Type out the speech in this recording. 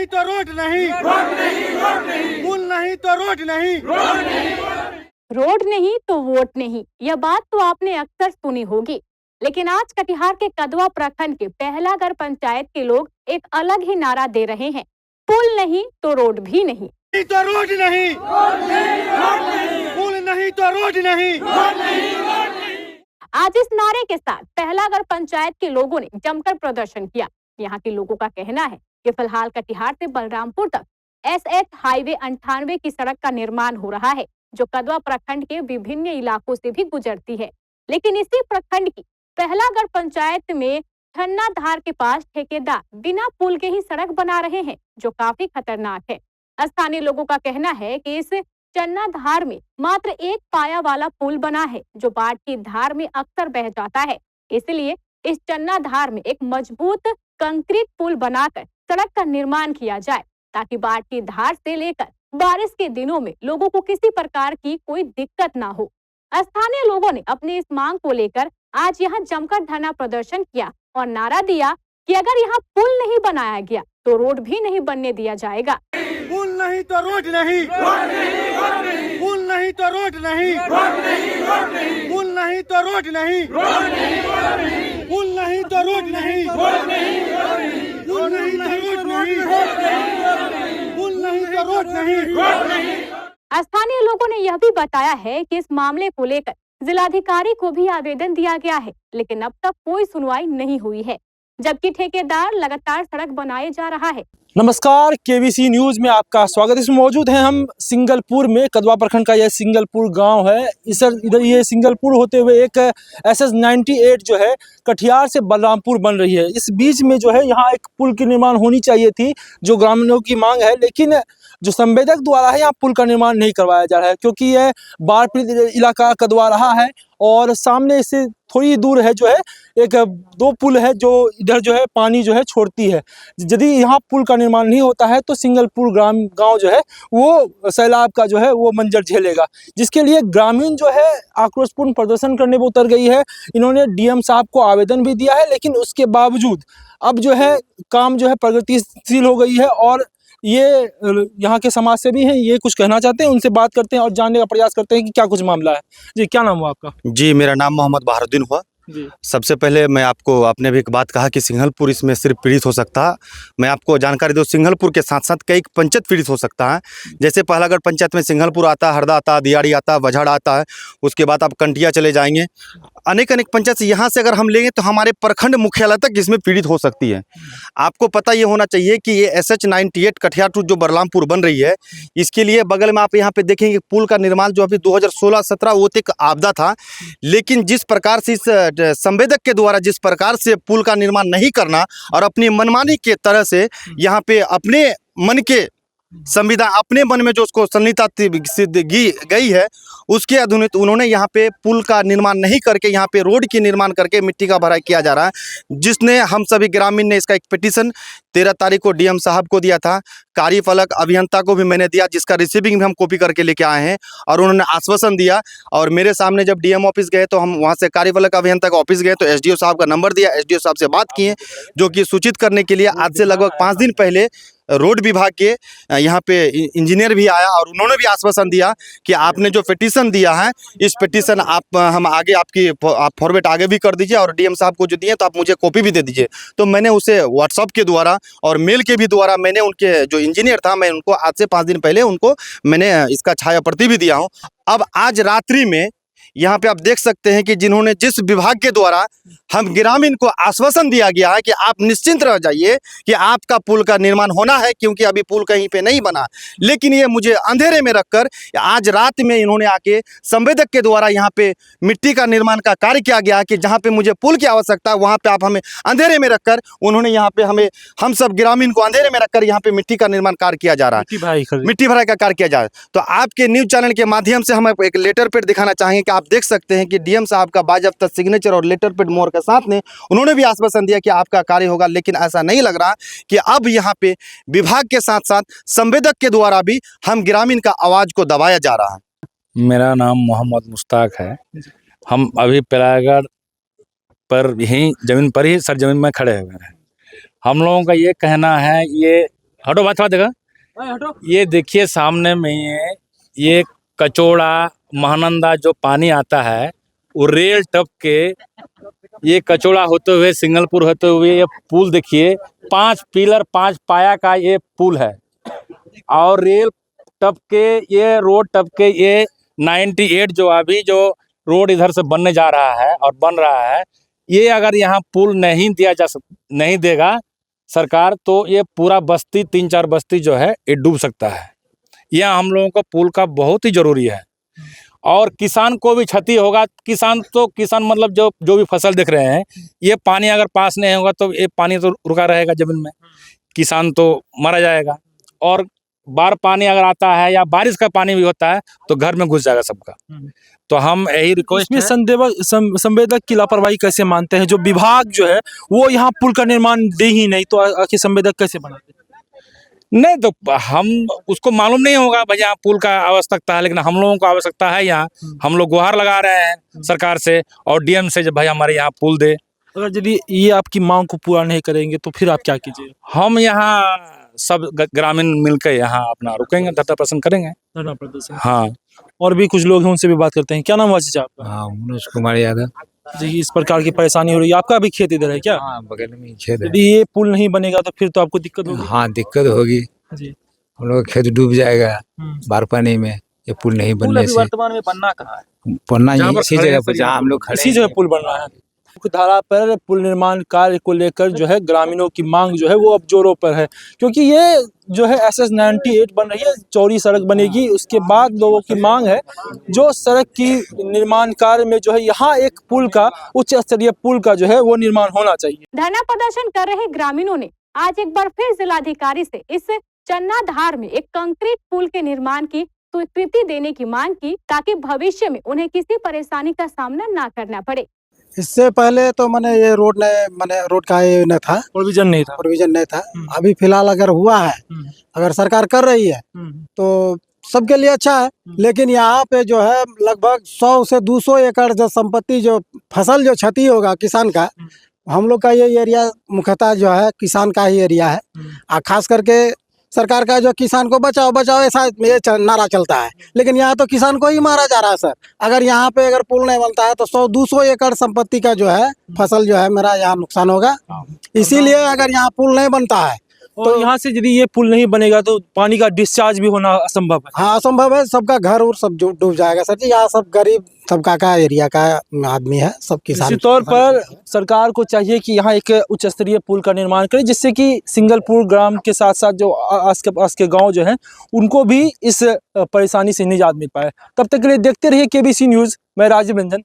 तो रोड नहीं, पुल नहीं तो रोड नहीं, रोड नहीं तो वोट नहीं। यह बात तो आपने अक्सर सुनी होगी, लेकिन आज कटिहार के कदवा प्रखंड के पहलागढ़ पंचायत के लोग एक अलग ही नारा दे रहे हैं, पुल नहीं तो रोड भी नहीं। तो रोड नहीं, पुल नहीं तो रोड नहीं। आज इस नारे के साथ पहलागढ़ पंचायत के लोगों ने जमकर प्रदर्शन किया। यहाँ के लोगों का कहना है कि फिलहाल कटिहार से बलरामपुर तक एसएच हाईवे 98 की सड़क का निर्माण हो रहा है, जो कदवा प्रखंड के विभिन्न इलाकों से भी गुजरती है। लेकिन इसी प्रखंड की पहलागढ़ पंचायत में छन्नाधार के पास ठेकेदार बिना पुल के ही सड़क बना रहे हैं, जो काफी खतरनाक है। स्थानीय लोगों का कहना है कि इस चन्नाधार में मात्र एक पाया वाला पुल बना है, जो बाढ़ की धार में अक्सर बह जाता है। इसलिए इस चन्नाधार में एक मजबूत कंक्रीट पुल बनाकर सड़क का निर्माण किया जाए, ताकि बाढ़ की धार से लेकर बारिश के दिनों में लोगों को किसी प्रकार की कोई दिक्कत ना हो। स्थानीय लोगों ने अपनी इस मांग को लेकर आज यहाँ जमकर धरना प्रदर्शन किया और नारा दिया कि अगर यहाँ पुल नहीं बनाया गया तो रोड भी नहीं बनने दिया जाएगा। पुल नहीं तो रोड नहीं, पुल नहीं तो रोड नहीं, पुल नहीं तो रोड नहीं, पुल नहीं तो रोड नहीं, पुल नहीं तो रोड नहीं, पुल नहीं तो रोड नहीं। स्थानीय लोगों ने यह भी बताया है कि इस मामले को लेकर जिलाधिकारी को भी आवेदन दिया गया है, लेकिन अब तक कोई सुनवाई नहीं हुई है, जबकि ठेकेदार लगातार सड़क बनाए जा रहा है। नमस्कार, केवीसी न्यूज में आपका स्वागत। इसमें मौजूद हैं हम सिंगलपुर में। कदवा प्रखंड का यह सिंगलपुर गांव है। इधर ये सिंगलपुर होते हुए एक एसएच 98 जो है कटिहार से बलरामपुर बन रही है। इस बीच में जो है यहाँ एक पुल की निर्माण होनी चाहिए थी, जो ग्रामीणों की मांग है, लेकिन जो संवेदक द्वारा है यहाँ पुल का निर्माण नहीं करवाया जा रहा है, क्योंकि यह बाढ़ पीड़ित इलाका कदवा रहा है और सामने से थोड़ी दूर है जो है एक दो पुल है जो इधर जो है पानी जो है छोड़ती है। यदि यहाँ पुल का निर्माण नहीं होता है तो सिंगलपुर गांव जो है वो सैलाब का जो है वो मंजर झेलेगा, जिसके लिए ग्रामीण जो है आक्रोशपूर्ण प्रदर्शन करने में उतर गई है। इन्होंने डीएम साहब को आवेदन भी दिया है, लेकिन उसके बावजूद अब जो है काम जो है प्रगतिशील हो गई है और ये यहाँ के समाज सेवी हैं, ये कुछ कहना चाहते हैं। उनसे बात करते हैं और जानने का प्रयास करते हैं कि क्या कुछ मामला है। जी, क्या नाम हुआ आपका? जी, मेरा नाम मोहम्मद बहारुद्दीन हुआ। सबसे पहले मैं आपको, आपने भी एक बात कहा कि सिंघलपुर इसमें सिर्फ पीड़ित हो सकता है। मैं आपको जानकारी दूं, सिंघलपुर के साथ साथ कई पंचायत पीड़ित हो सकता है। जैसे पहलागढ़ पंचायत में सिंघलपुर आता है, हरदा आता है, दियाड़ी आता है, बझाड़ आता है, उसके बाद आप कंटिया चले जाएंगे। अनेक पंचायत यहाँ से अगर हम लेंगे तो हमारे प्रखंड मुख्यालय तक इसमें पीड़ित हो सकती है। आपको पता ये होना चाहिए कि ये एसएच 98 कटिहार टू जो बलरामपुर बन रही है, इसके लिए बगल में आप यहाँ पे देखेंगे पुल का निर्माण जो अभी 2016-17 वो एक आपदा था। लेकिन जिस प्रकार से इस संवेदक के द्वारा जिस प्रकार से पुल का निर्माण नहीं करना और अपनी मनमानी के तरह से यहाँ पे अपने मन के संविधान, अपने मन में जो उसको संहिता गई है, उसके आधुनिक उन्होंने यहाँ पे पुल का निर्माण नहीं करके यहाँ पे रोड की निर्माण करके मिट्टी का भराई किया जा रहा है, जिसने हम सभी ग्रामीण ने इसका एक पिटीशन 13 तारीख को डीएम साहब को दिया था। कार्यपालक अभियंता को भी मैंने दिया, जिसका रिसीविंग भी हम कॉपी करके लेके आए हैं और उन्होंने आश्वासन दिया। और मेरे सामने जब डीएम ऑफिस गए तो हम वहाँ से कार्यपालक अभियंता का ऑफिस गए तो एसडीओ साहब का नंबर दिया, एसडीओ साहब से बात किए, जो कि सूचित करने के लिए आज से लगभग 5 दिन पहले रोड विभाग के यहाँ पे इंजीनियर भी आया और उन्होंने भी आश्वासन दिया कि आपने जो पिटीशन दिया है, इस पिटीशन हम आगे आप फॉरवर्ड आगे भी कर दीजिए और डीएम साहब को जो दिए तो आप मुझे कॉपी भी दे दीजिए। तो मैंने उसे व्हाट्सअप के द्वारा और मेल के भी द्वारा मैंने उनके जो इंजीनियर था, मैं उनको आज से 5 दिन पहले उनको मैंने इसका छाया प्रति भी दिया हूँ। अब आज रात्रि में यहाँ पे आप देख सकते हैं कि जिन्होंने जिस विभाग के द्वारा हम ग्रामीण को आश्वासन दिया गया है कि आप निश्चिंत रह जाइए कि आपका पुल का निर्माण होना है, क्योंकि अभी पुल कहीं पे नहीं बना, लेकिन ये मुझे अंधेरे में रखकर आज रात में इन्होंने आके संवेदक के द्वारा यहाँ पे मिट्टी का निर्माण का कार्य किया गया कि जहाँ पे मुझे पुल की आवश्यकता है वहाँ पे आप हमें अंधेरे में रखकर उन्होंने यहाँ पे हम सब ग्रामीण को अंधेरे में रखकर यहाँ पे मिट्टी का निर्माण कार्य किया जा रहा है, मिट्टी भराई का कार्य किया जा रहा है। तो आपके न्यूज चैनल के माध्यम से हम एक लेटर पेड दिखाना चाहेंगे कि आप देख सकते हैं कि डीएम साहब का बाजफ्ता सिग्नेचर और लेटर पेड मोहर के साथ में उन्होंने भी आश्वासन दिया कि आपका कार्य होगा, लेकिन ऐसा नहीं लग रहा कि अब यहाँ पे विभाग के साथ साथ संवेदक के द्वारा भी हम ग्रामीण का आवाज को दबाया जा रहा है। मेरा नाम मोहम्मद मुश्ताक है। हम अभी पहलागढ़ पर यहीं जमीन पर ही सरजमीन में खड़े हुए हैं। हम लोगों का ये कहना है, ये हटो बात थोड़ा देखा। हटो। ये देखिए सामने में ये कचौड़ा महानंदा जो पानी आता है वो रेल टप के ये कचौड़ा होते हुए सिंगलपुर होते हुए ये पुल देखिए 5 पिलर 5 पाया का ये पुल है और रेल टप के ये रोड टप के ये 98 जो अभी जो रोड इधर से बनने जा रहा है और बन रहा है, ये अगर यहाँ पुल नहीं देगा सरकार तो ये पूरा बस्ती 3-4 बस्ती जो है ये डूब सकता है। यह हम लोगों को पुल का बहुत ही जरूरी है और किसान को भी क्षति होगा। किसान मतलब जो भी फसल देख रहे हैं, ये पानी अगर पास नहीं होगा तो ये पानी तो रुका रहेगा जमीन में, किसान तो मारा जाएगा। और बार पानी अगर आता है या बारिश का पानी भी होता है तो घर में घुस जाएगा सबका। तो हम यही रिक्वेस्ट इसमें संवेदक की लापरवाही कैसे मानते हैं? जो विभाग जो है वो यहाँ पुल का निर्माण दे ही नहीं, तो आखिर संवेदक कैसे बनाते हैं? नहीं तो हम उसको मालूम नहीं होगा भाई यहाँ पुल का आवश्यकता है, लेकिन हम लोगों को आवश्यकता है। यहाँ हम लोग गुहार लगा रहे हैं सरकार से और डीएम से, जब भाई हमारे यहाँ पुल दे। अगर यदि ये आपकी मांग को पूरा नहीं करेंगे तो फिर आप क्या कीजिए? हम यहाँ सब ग्रामीण मिलकर यहाँ अपना रुकेंगे, धरना प्रदर्शन करेंगे। धरना प्रदर्शन। हाँ, और भी कुछ लोग हैं, उनसे भी बात करते हैं। क्या नाम है चाचा आपका? हाँ, मनोज कुमार यादव। जी, इस प्रकार की परेशानी हो रही है। आपका भी खेत इधर है क्या? हाँ, बगल में ही खेत है। यदि ये पुल नहीं बनेगा तो फिर तो आपको दिक्कत होगी। हाँ, दिक्कत होगी। जी, हम लोग खेत डूब जाएगा बार पानी में, ये पुल नहीं पुल बनने अभी से। वर्तमान में बनना कहाँ है? बनना जहाँ ही पर इसी खड़े जगह हैं पर जहाँ हम लोग खड़े इसी जगह हैं। पुल बनना है। मुख्य धारा पर पुल निर्माण कार्य को लेकर जो है ग्रामीणों की मांग जो है वो अब जोरों पर है, क्योंकि ये जो है SS 98 बन रही है, चौड़ी सड़क बनेगी। उसके बाद लोगों की मांग है जो सड़क की निर्माण कार्य में जो है यहाँ एक पुल का, उच्च स्तरीय पुल का जो है वो निर्माण होना चाहिए। धरना प्रदर्शन कर रहे ग्रामीणों ने आज एक बार फिर जिलाधिकारी से इस चन्नाधार में एक कंक्रीट पुल के निर्माण की स्वीकृति देने की मांग की, ताकि भविष्य में उन्हें किसी परेशानी का सामना ना करना पड़े। इससे पहले तो मैंने ये रोड का ये न था, प्रोविजन नहीं था। अभी फिलहाल अगर हुआ है, अगर सरकार कर रही है तो सबके लिए अच्छा है। लेकिन यहाँ पे जो है लगभग 100 से 200 एकड़ जो संपत्ति, जो फसल जो क्षति होगा किसान का, हम लोग का ये एरिया मुख्यतः जो है किसान का ही एरिया है। और खास करके सरकार का जो किसान को बचाओ बचाओ ऐसा ये नारा चलता है, लेकिन यहाँ तो किसान को ही मारा जा रहा है सर। अगर यहाँ पे अगर पुल नहीं बनता है तो 100-200 एकड़ संपत्ति का जो है फसल जो है मेरा यहाँ नुकसान होगा। इसीलिए अगर यहाँ पुल नहीं बनता है तो यहाँ से यदि ये पुल नहीं बनेगा तो पानी का डिस्चार्ज भी होना असंभव है। हाँ, असंभव है। सबका घर और सब डूब जाएगा सर जी। यहाँ सब गरीब सबका का एरिया का आदमी है, सब किसान। इसी तौर पर सरकार को चाहिए कि यहाँ एक उच्च स्तरीय पुल का निर्माण करे, जिससे कि सिंगलपुर ग्राम के साथ साथ जो आस के गांव जो हैं उनको भी इस परेशानी से निजात मिल पाए। तब तक के लिए देखते रहिए KBC न्यूज़। मैं राजीव रंजन।